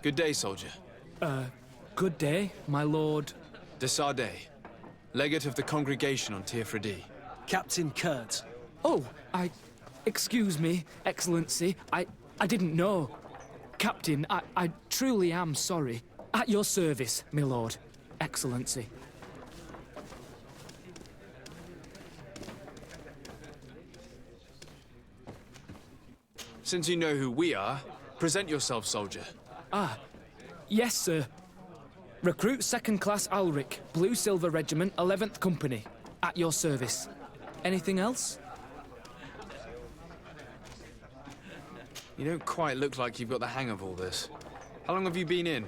Good day, soldier. Good day, my lord. De Sardet, legate of the congregation on Tir-Fradi. Captain Kurt. Oh, excuse me, Excellency. I didn't know. Captain, I truly am sorry. At your service, my lord. Excellency. Since you know who we are, present yourself, soldier. Yes, sir. Recruit 2nd Class Alric, Blue Silver Regiment, 11th Company. At your service. Anything else? You don't quite look like you've got the hang of all this. How long have you been in?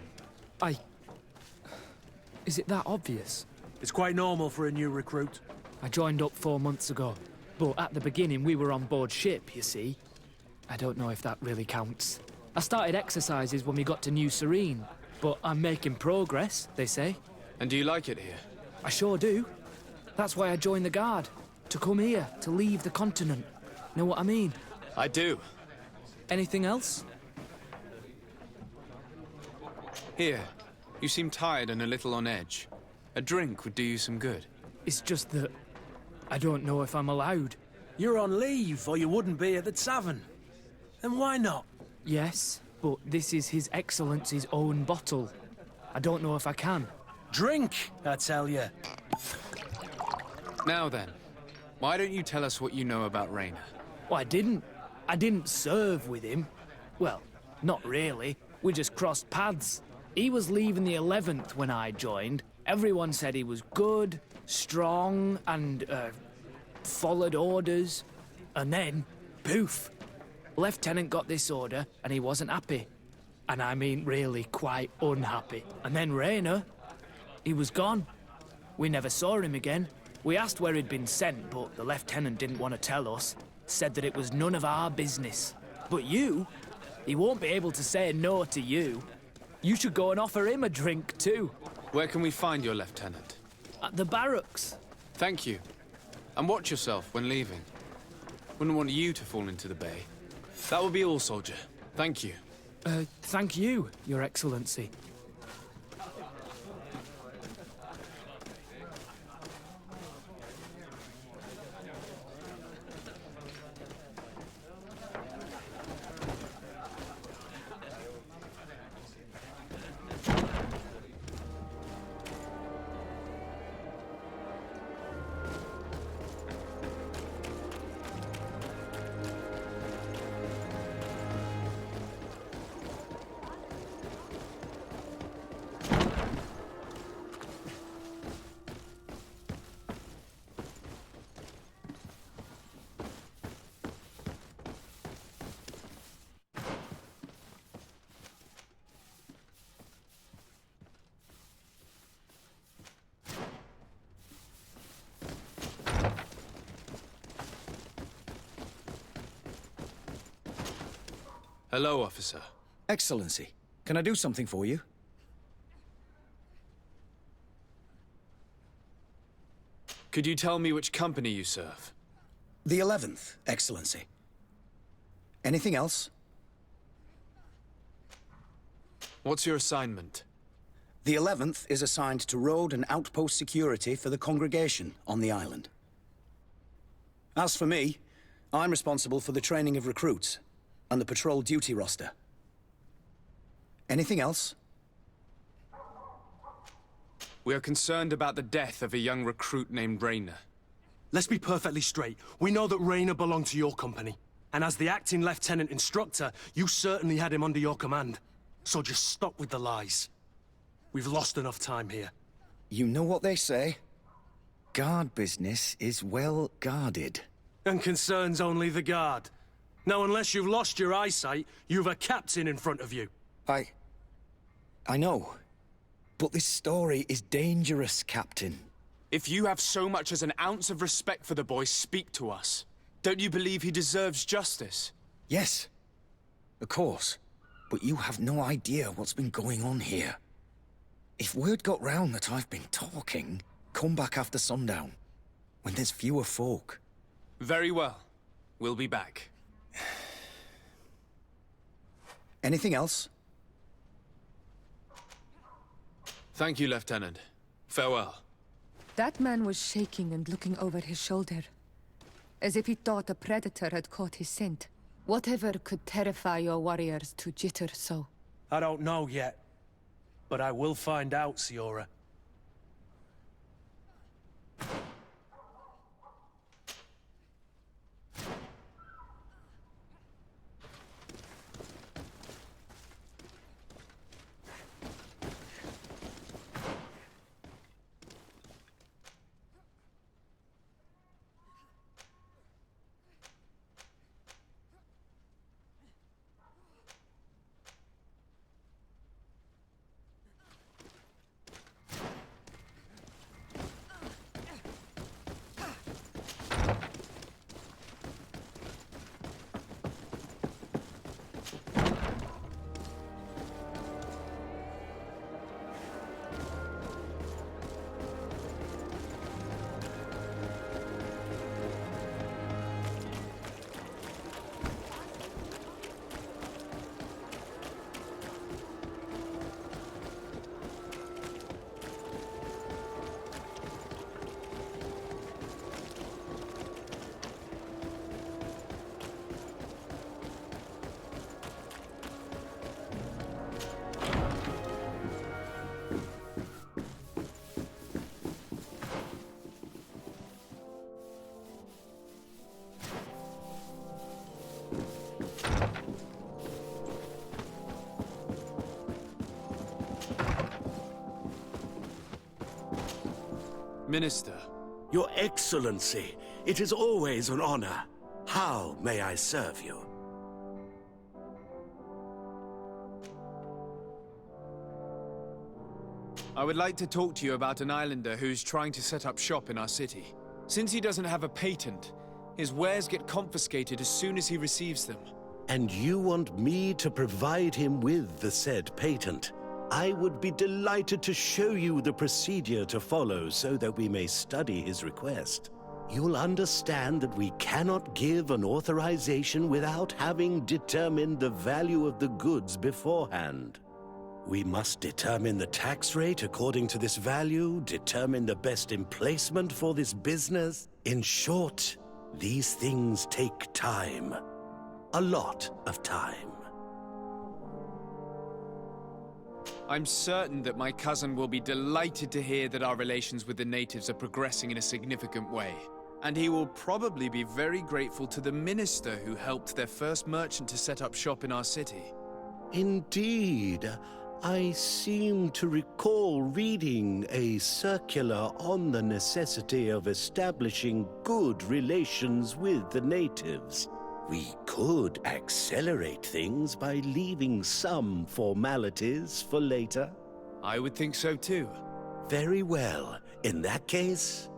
Is it that obvious? It's quite normal for a new recruit. I joined up 4 months ago. But at the beginning, we were on board ship, you see. I don't know if that really counts. I started exercises when we got to New Serene. But I'm making progress, they say. And do you like it here? I sure do. That's why I joined the Guard. To come here, to leave the continent. Know what I mean? I do. Anything else? Here, you seem tired and a little on edge. A drink would do you some good. It's just that I don't know if I'm allowed. You're on leave, or you wouldn't be at the tavern. And why not? Yes, but this is His Excellency's own bottle. I don't know if I can. Drink, I tell you. Now then, why don't you tell us what you know about Rainer? Well, I didn't serve with him. Well, not really. We just crossed paths. He was leaving the 11th when I joined. Everyone said he was good, strong, and, followed orders. And then, poof. Lieutenant got this order, and he wasn't happy. And I mean really quite unhappy. And then Rainer, he was gone. We never saw him again. We asked where he'd been sent, but the lieutenant didn't want to tell us. Said that it was none of our business. But you, he won't be able to say no to you. You should go and offer him a drink too. Where can we find your lieutenant? At the barracks. Thank you. And watch yourself when leaving. Wouldn't want you to fall into the bay. That will be all, soldier. Thank you. Thank you, Your Excellency. Hello, officer. Excellency, can I do something for you? Could you tell me which company you serve? The 11th, Excellency. Anything else? What's your assignment? The 11th is assigned to road and outpost security for the congregation on the island. As for me, I'm responsible for the training of recruits and the patrol duty roster. Anything else? We are concerned about the death of a young recruit named Rainer. Let's be perfectly straight. We know that Rainer belonged to your company. And as the acting lieutenant instructor, you certainly had him under your command. So just stop with the lies. We've lost enough time here. You know what they say? Guard business is well guarded. And concerns only the guard. Now, unless you've lost your eyesight, you've a captain in front of you. I know. But this story is dangerous, Captain. If you have so much as an ounce of respect for the boy, speak to us. Don't you believe he deserves justice? Yes, of course. But you have no idea what's been going on here. If word got round that I've been talking, come back after sundown, when there's fewer folk. Very well. We'll be back. Anything else? Thank you, Lieutenant. Farewell. That man was shaking and looking over his shoulder, as if he thought a predator had caught his scent. Whatever could terrify your warriors to jitter so? I don't know yet, but I will find out, Siora. Minister. Your Excellency, it is always an honor. How may I serve you? I would like to talk to you about an islander who's trying to set up shop in our city. Since he doesn't have a patent, his wares get confiscated as soon as he receives them. And you want me to provide him with the said patent? I would be delighted to show you the procedure to follow so that we may study his request. You'll understand that we cannot give an authorization without having determined the value of the goods beforehand. We must determine the tax rate according to this value, determine the best emplacement for this business. In short, these things take time. A lot of time. I'm certain that my cousin will be delighted to hear that our relations with the natives are progressing in a significant way. And he will probably be very grateful to the minister who helped their first merchant to set up shop in our city. Indeed. I seem to recall reading a circular on the necessity of establishing good relations with the natives. We could accelerate things by leaving some formalities for later. I would think so too. Very well. In that case,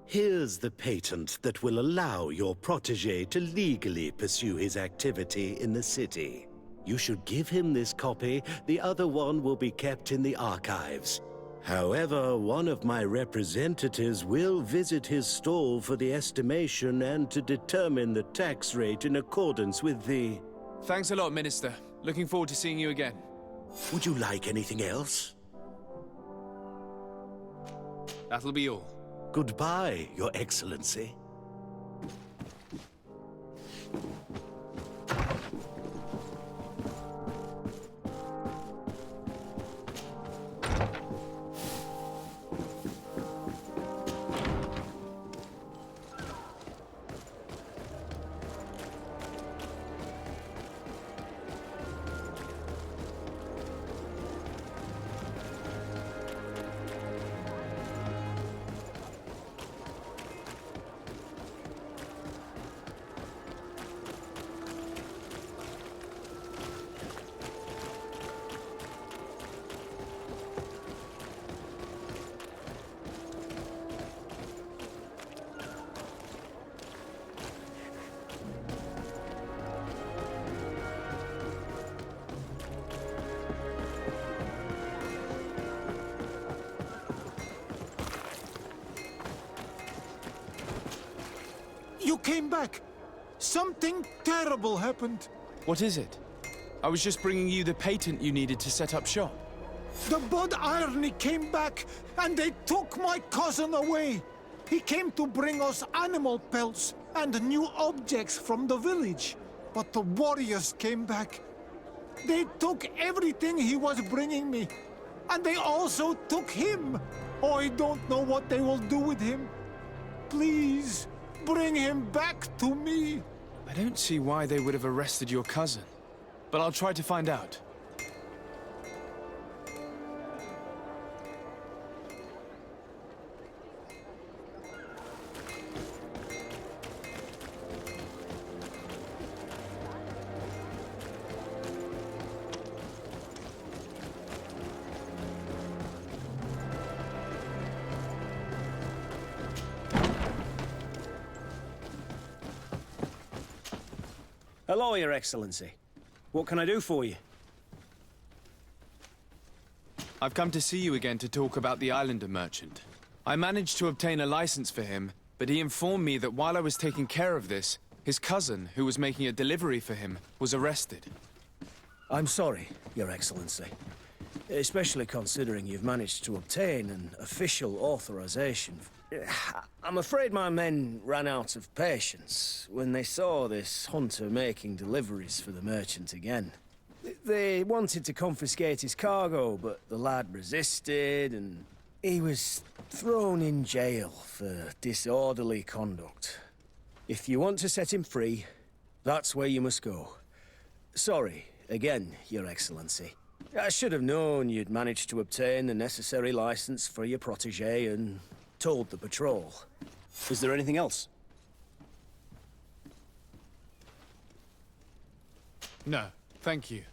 here's the patent that will allow your protégé to legally pursue his activity in the city. You should give him this copy. The other one will be kept in the archives. However, one of my representatives will visit his stall for the estimation and to determine the tax rate in accordance with the... Thanks a lot, Minister. Looking forward to seeing you again. Would you like anything else? That'll be all. Goodbye, Your Excellency. You came back! Something terrible happened! What is it? I was just bringing you the patent you needed to set up shop. The Bud Irony came back, and they took my cousin away. He came to bring us animal pelts and new objects from the village. But the warriors came back. They took everything he was bringing me. And they also took him. Oh, I don't know what they will do with him. Please, bring him back to me. I don't see why they would have arrested your cousin, but I'll try to find out. Hello, Your Excellency. What can I do for you? I've come to see you again to talk about the Islander merchant. I managed to obtain a license for him, but he informed me that while I was taking care of this, his cousin, who was making a delivery for him, was arrested. I'm sorry, Your Excellency. Especially considering you've managed to obtain an official authorization. I'm afraid my men ran out of patience when they saw this hunter making deliveries for the merchant again. They wanted to confiscate his cargo, but the lad resisted, and he was thrown in jail for disorderly conduct. If you want to set him free, that's where you must go. Sorry, again, Your Excellency. I should have known you'd managed to obtain the necessary license for your protégé and told the patrol. Is there anything else? No, thank you.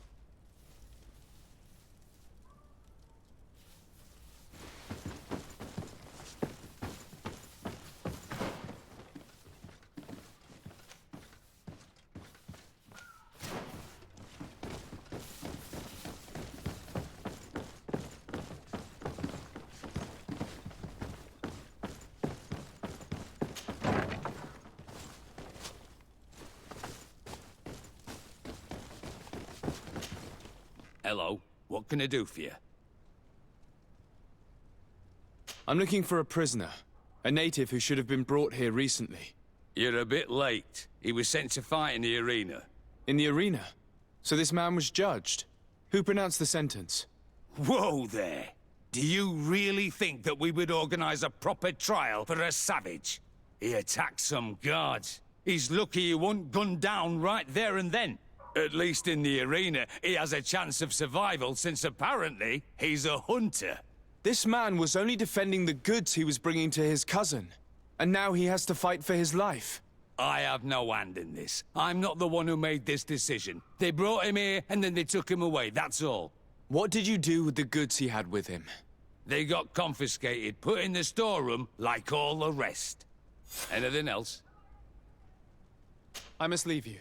Hello, what can I do for you? I'm looking for a prisoner. A native who should have been brought here recently. You're a bit late. He was sent to fight in the arena. In the arena? So this man was judged? Who pronounced the sentence? Whoa there! Do you really think that we would organize a proper trial for a savage? He attacked some guards. He's lucky he wasn't gunned down right there and then. At least in the arena, he has a chance of survival since apparently he's a hunter. This man was only defending the goods he was bringing to his cousin. And now he has to fight for his life. I have no hand in this. I'm not the one who made this decision. They brought him here and then they took him away, that's all. What did you do with the goods he had with him? They got confiscated, put in the storeroom like all the rest. Anything else? I must leave you.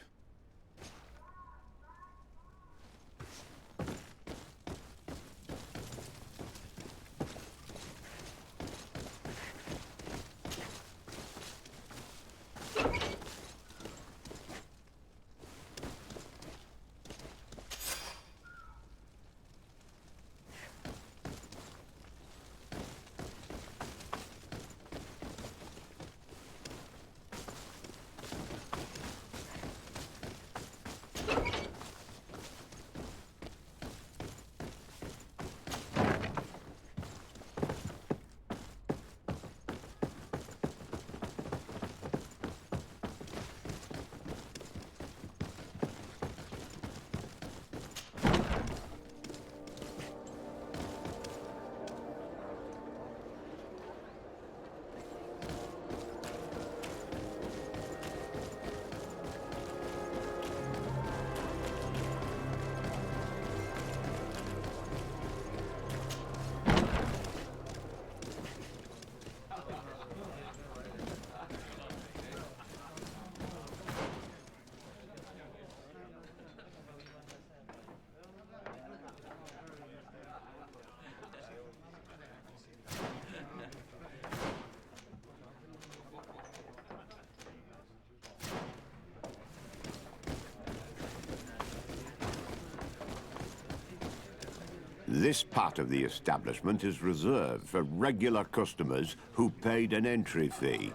This part of the establishment is reserved for regular customers who paid an entry fee.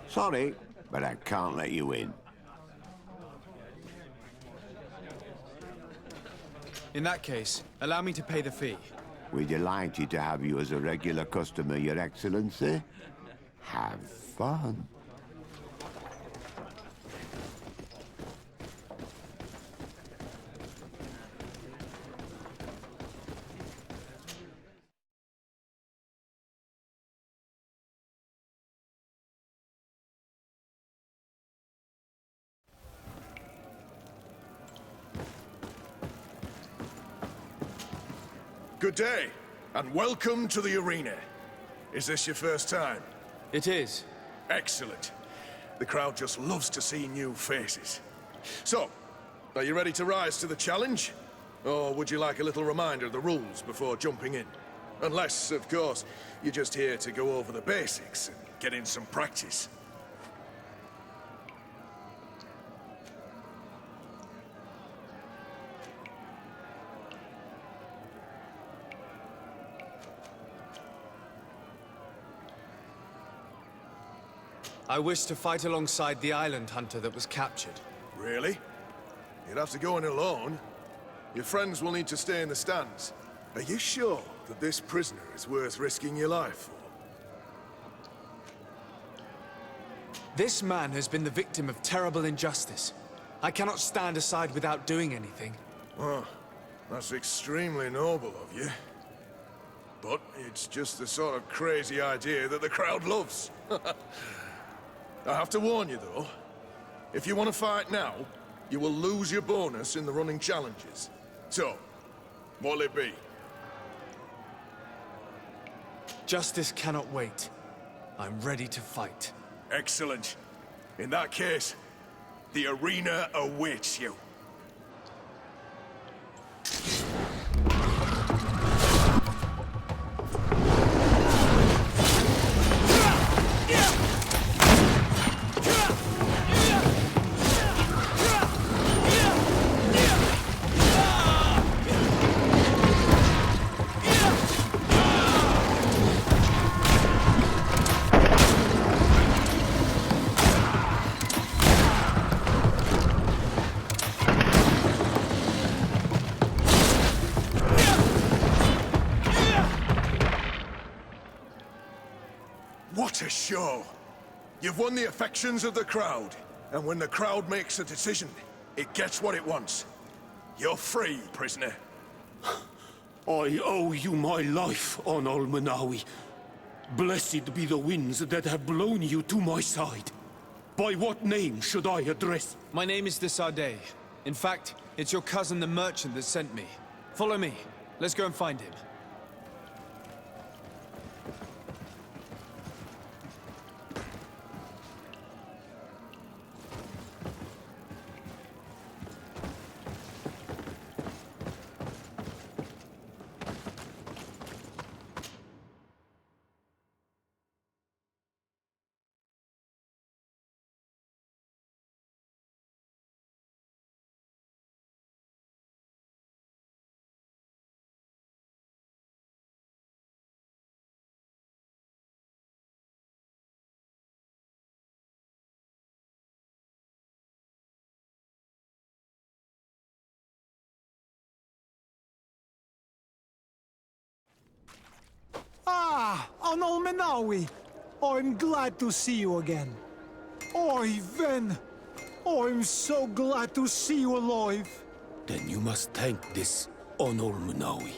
Sorry, but I can't let you in. In that case, allow me to pay the fee. We're delighted to have you as a regular customer, Your Excellency. Have fun. Good day, and welcome to the arena. Is this your first time? It is. Excellent. The crowd just loves to see new faces. So, are you ready to rise to the challenge? Or would you like a little reminder of the rules before jumping in? Unless, of course, you're just here to go over the basics and get in some practice. I wish to fight alongside the island hunter that was captured. Really? You'd have to go in alone. Your friends will need to stay in the stands. Are you sure that this prisoner is worth risking your life for? This man has been the victim of terrible injustice. I cannot stand aside without doing anything. Oh, that's extremely noble of you. But it's just the sort of crazy idea that the crowd loves. I have to warn you, though. If you want to fight now, you will lose your bonus in the running challenges. So, what'll it be? Justice cannot wait. I'm ready to fight. Excellent. In that case, the arena awaits you. What a show! You've won the affections of the crowd, and when the crowd makes a decision, it gets what it wants. You're free, prisoner. I owe you my life, Onol Manawi. Blessed be the winds that have blown you to my side. By what name should I address? My name is Desardet. In fact, it's your cousin the merchant that sent me. Follow me. Let's go and find him. Ah, Onol Menawi. Oh, I'm glad to see you again. Oh, Ven. Oh, I'm so glad to see you alive. Then you must thank this Onol Manawi.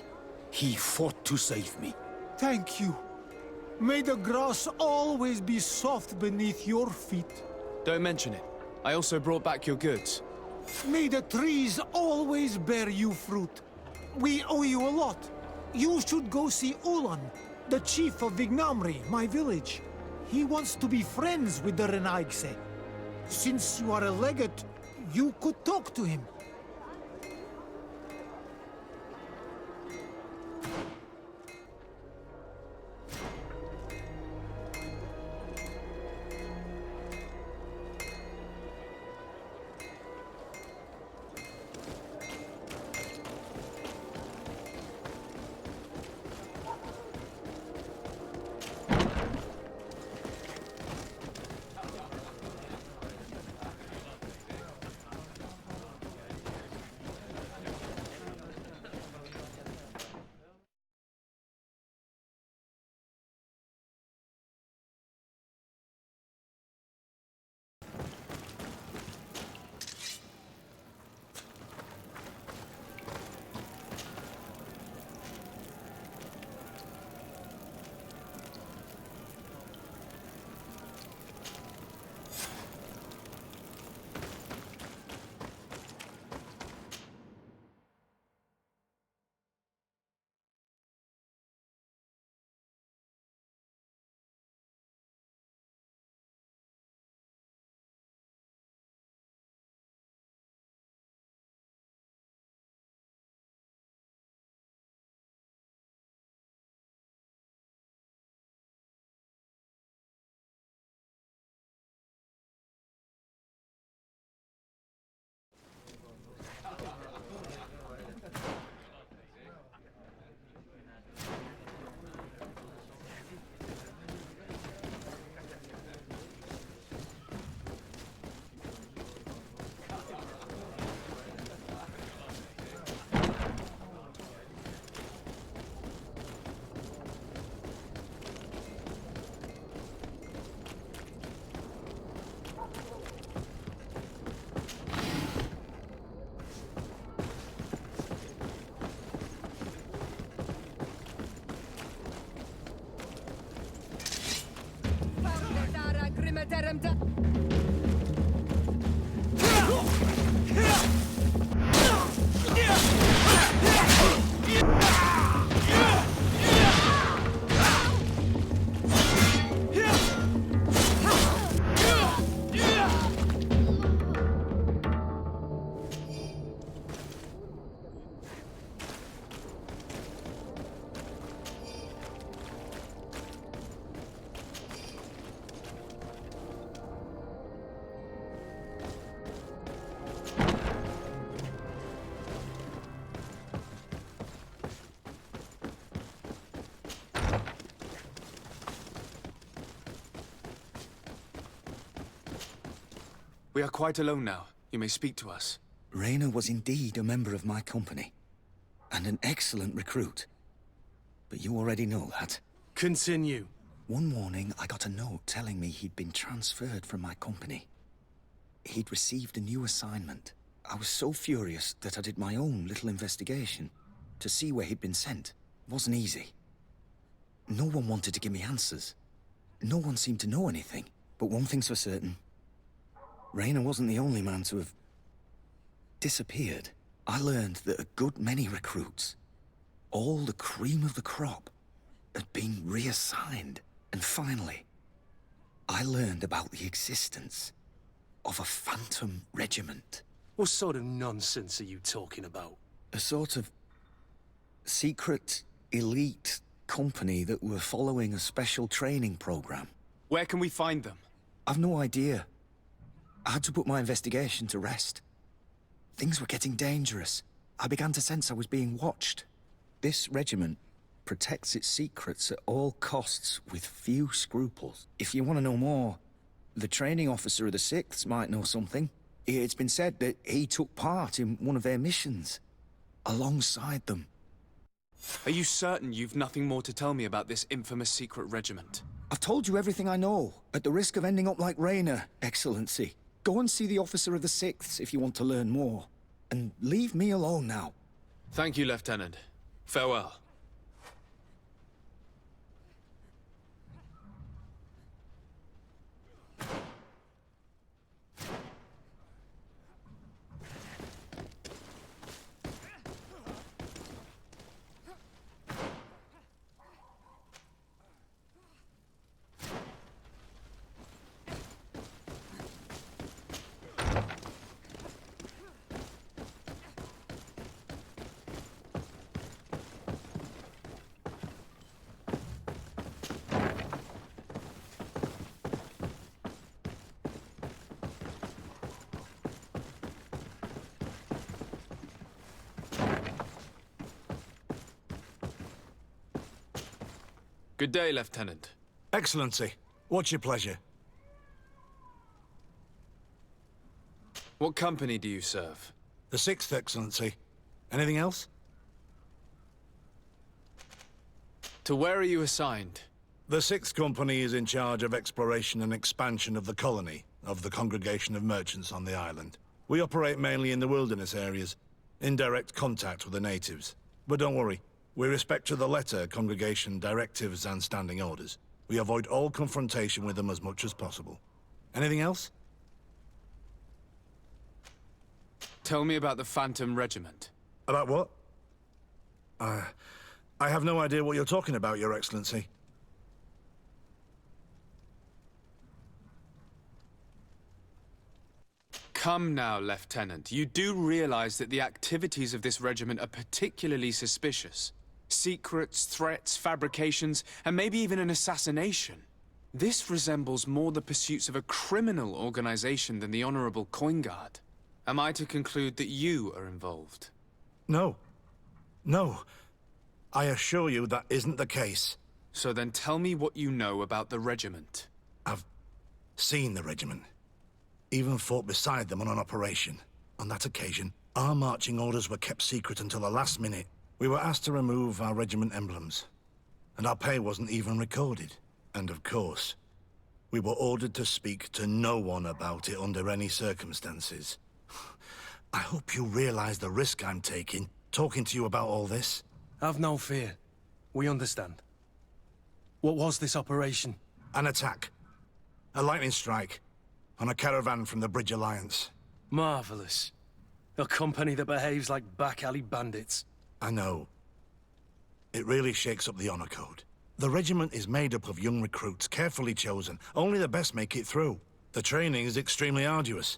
He fought to save me. Thank you. May the grass always be soft beneath your feet. Don't mention it. I also brought back your goods. May the trees always bear you fruit. We owe you a lot. You should go see Ulan, the chief of Vignamri, my village. He wants to be friends with the Renaigse. Since you are a legate, you could talk to him. We are quite alone now. You may speak to us. Raina was indeed a member of my company, and an excellent recruit. But you already know that. Continue. One morning, I got a note telling me he'd been transferred from my company. He'd received a new assignment. I was so furious that I did my own little investigation to see where he'd been sent. It wasn't easy. No one wanted to give me answers. No one seemed to know anything. But one thing's for certain. Raina wasn't the only man to have disappeared. I learned that a good many recruits, all the cream of the crop, had been reassigned. And finally, I learned about the existence of a phantom regiment. What sort of nonsense are you talking about? A sort of secret, elite company that were following a special training program. Where can we find them? I've no idea. I had to put my investigation to rest. Things were getting dangerous. I began to sense I was being watched. This regiment protects its secrets at all costs with few scruples. If you want to know more, the training officer of the 6th might know something. It's been said that he took part in one of their missions, alongside them. Are you certain you've nothing more to tell me about this infamous secret regiment? I've told you everything I know, at the risk of ending up like Raina, Excellency. Go and see the officer of the 6th if you want to learn more. And leave me alone now. Thank you, Lieutenant. Farewell. Good day, Lieutenant. Excellency, what's your pleasure? What company do you serve? The 6th, Excellency. Anything else? To where are you assigned? The 6th Company is in charge of exploration and expansion of the colony of the Congregation of Merchants on the island. We operate mainly in the wilderness areas, in direct contact with the natives. But don't worry, we respect to the letter congregation directives and standing orders. We avoid all confrontation with them as much as possible. Anything else? Tell me about the Phantom Regiment. About what? I have no idea what you're talking about, Your Excellency. Come now, Lieutenant. You do realize that the activities of this regiment are particularly suspicious. Secrets, threats, fabrications, and maybe even an assassination. This resembles more the pursuits of a criminal organization than the Honorable Coin Guard. Am I to conclude that you are involved? No. No. I assure you that isn't the case. So then tell me what you know about the regiment. I've seen the regiment. Even fought beside them on an operation. On that occasion, our marching orders were kept secret until the last minute. We were asked to remove our regiment emblems, and our pay wasn't even recorded. And of course, we were ordered to speak to no one about it under any circumstances. I hope you realize the risk I'm taking, talking to you about all this. Have no fear. We understand. What was this operation? An attack. A lightning strike on a caravan from the Bridge Alliance. Marvelous. A company that behaves like back-alley bandits. I know. It really shakes up the honor code. The regiment is made up of young recruits, carefully chosen. Only the best make it through. The training is extremely arduous.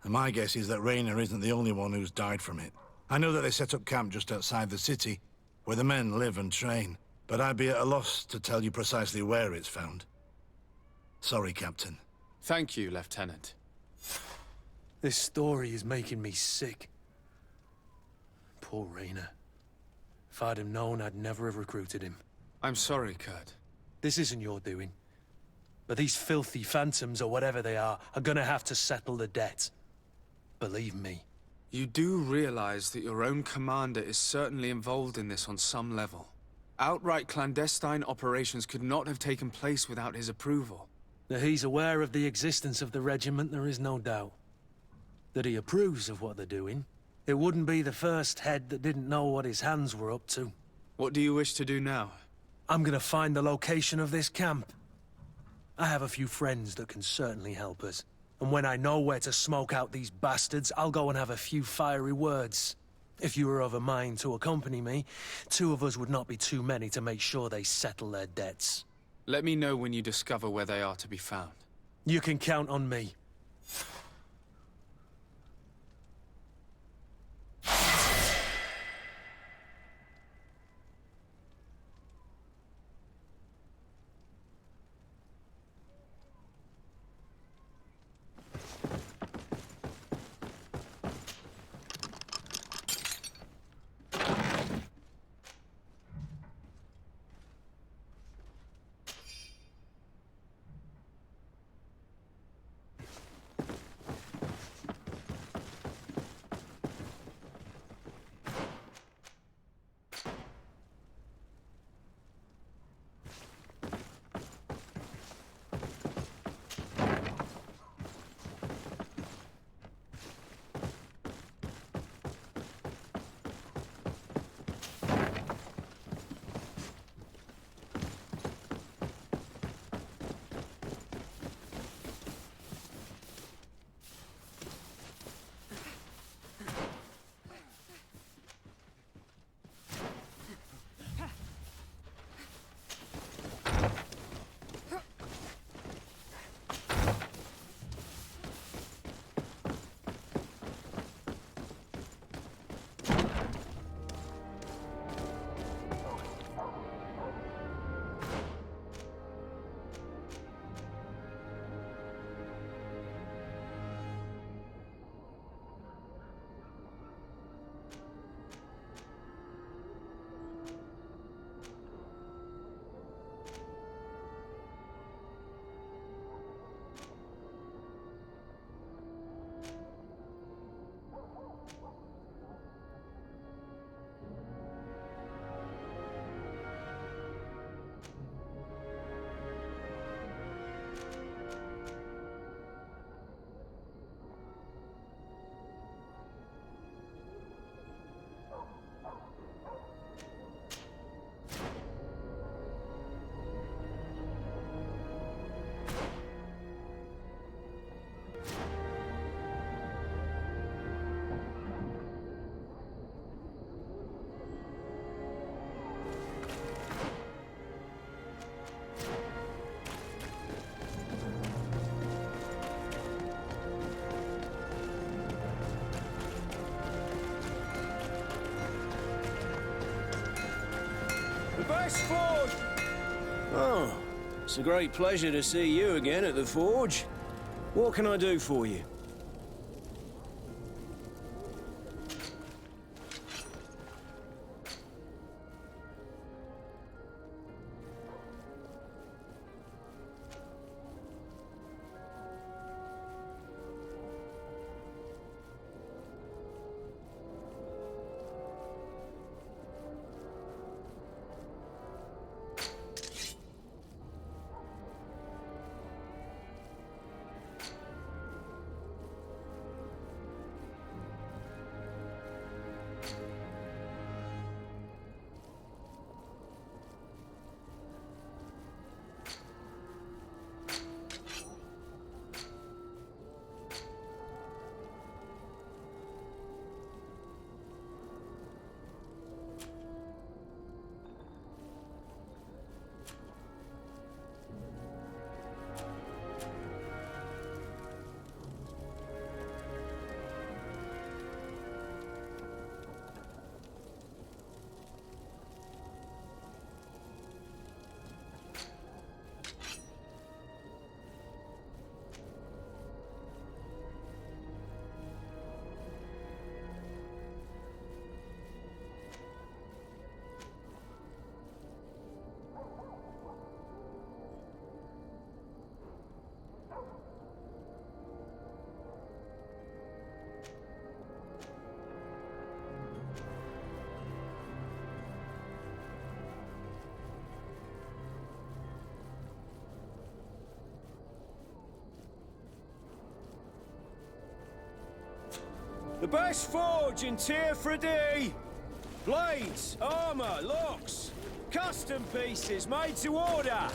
And my guess is that Raynor isn't the only one who's died from it. I know that they set up camp just outside the city, where the men live and train. But I'd be at a loss to tell you precisely where it's found. Sorry, Captain. Thank you, Lieutenant. This story is making me sick. Poor Raynor. If I'd have known, I'd never have recruited him. I'm sorry, Kurt. This isn't your doing. But these filthy phantoms, or whatever they are gonna have to settle the debt. Believe me. You do realize that your own commander is certainly involved in this on some level. Outright clandestine operations could not have taken place without his approval. That he's aware of the existence of the regiment, there is no doubt. That he approves of what they're doing. It wouldn't be the first head that didn't know what his hands were up to. What do you wish to do now? I'm gonna find the location of this camp. I have a few friends that can certainly help us. And when I know where to smoke out these bastards, I'll go and have a few fiery words. If you were of a mind to accompany me, 2 of us would not be too many to make sure they settle their debts. Let me know when you discover where they are to be found. You can count on me. Oh, it's a great pleasure to see you again at the Forge. What can I do for you? The best forge in Tir-Fradi! Blades, armor, locks, custom pieces made to order!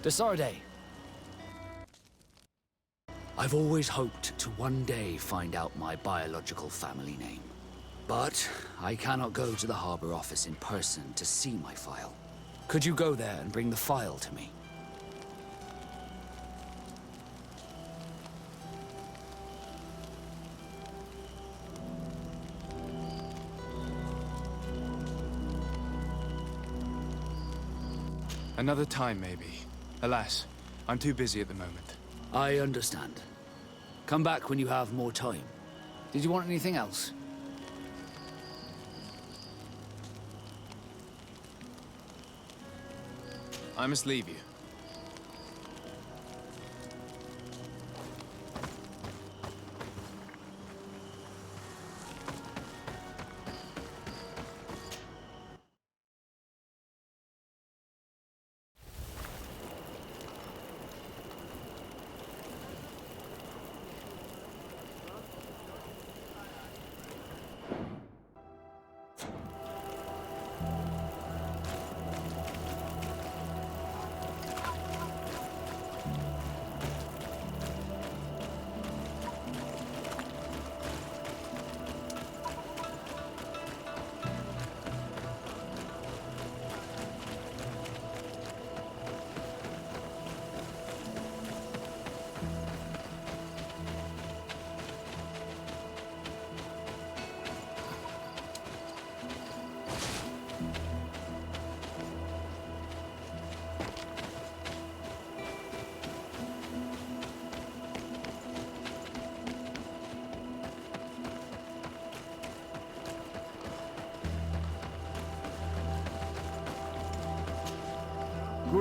Desarde. I've always hoped to one day find out my biological family name. But I cannot go to the harbor office in person to see my file. Could you go there and bring the file to me? Another time, maybe. Alas, I'm too busy at the moment. I understand. Come back when you have more time. Did you want anything else? I must leave you.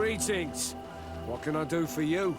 Greetings. What can I do for you?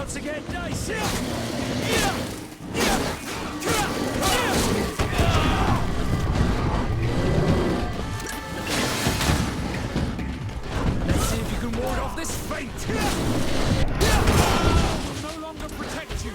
about to get dicey. Let's see if you can ward off this feint. Will no longer protect you.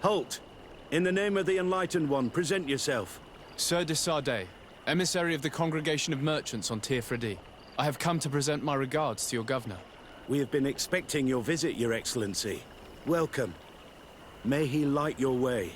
Halt! In the name of the Enlightened One, present yourself. Sir de Sardet, emissary of the Congregation of Merchants on Tir-Fradi. I have come to present my regards to your governor. We have been expecting your visit, Your Excellency. Welcome. May he light your way.